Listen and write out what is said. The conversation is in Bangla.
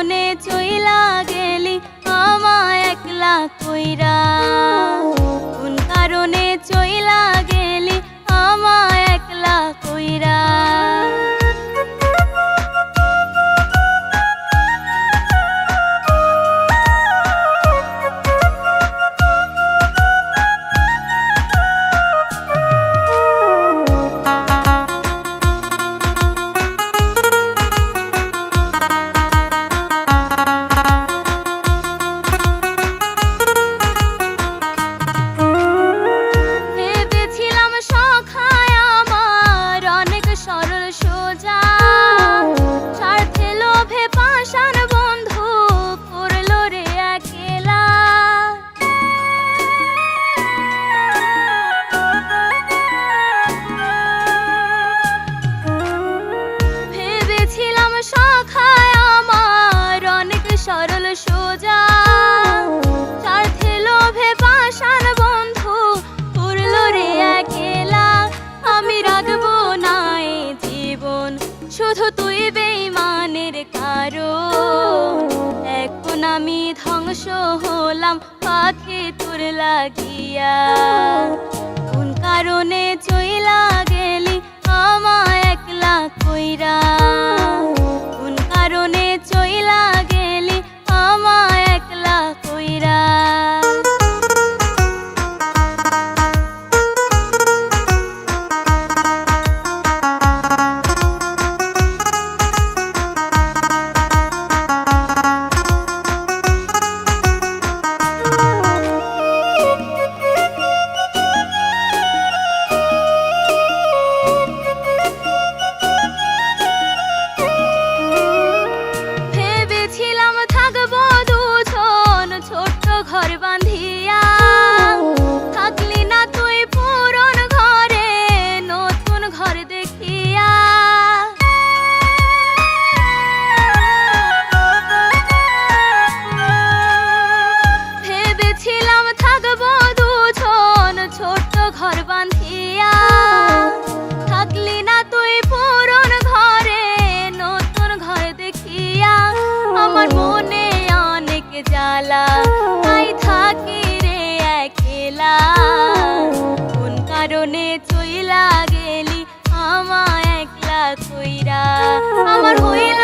কারণে চইলা গেলি আমায় একলা কইরা? কোন কারণে চইলা গেলি আমায় একলা কইরা? সোজা স্বার্থে লোভে পাষাণ বন্ধু করল রে একলা। আমি রাখবো না এ জীবন শুধু তুই বেঈমানের কারণ। এখন আমি ধ্বংস হলাম পাখি তোর লাগিয়া। কোন কারণে চইলা গেলি আমায় একলা কইরা? কোন কারণে চইলা গেলি আমায় একলা কইরা? ঘর বাঁধিয়া থাকলি না তুই পুরন ঘরে নতুন ঘর দেখিয়া। ভেবেছিলাম থাকবো দুজন ছোট্ট ঘর বাঁধিয়া। থাকলি না তুই পুরন ঘরে নতুন ঘর দেখিয়া। আমার মনে অনেক জ্বালা থাকি রে একলা। কোন কারণে চইলা গেলি আমায় একলা কইরা? আমার হইল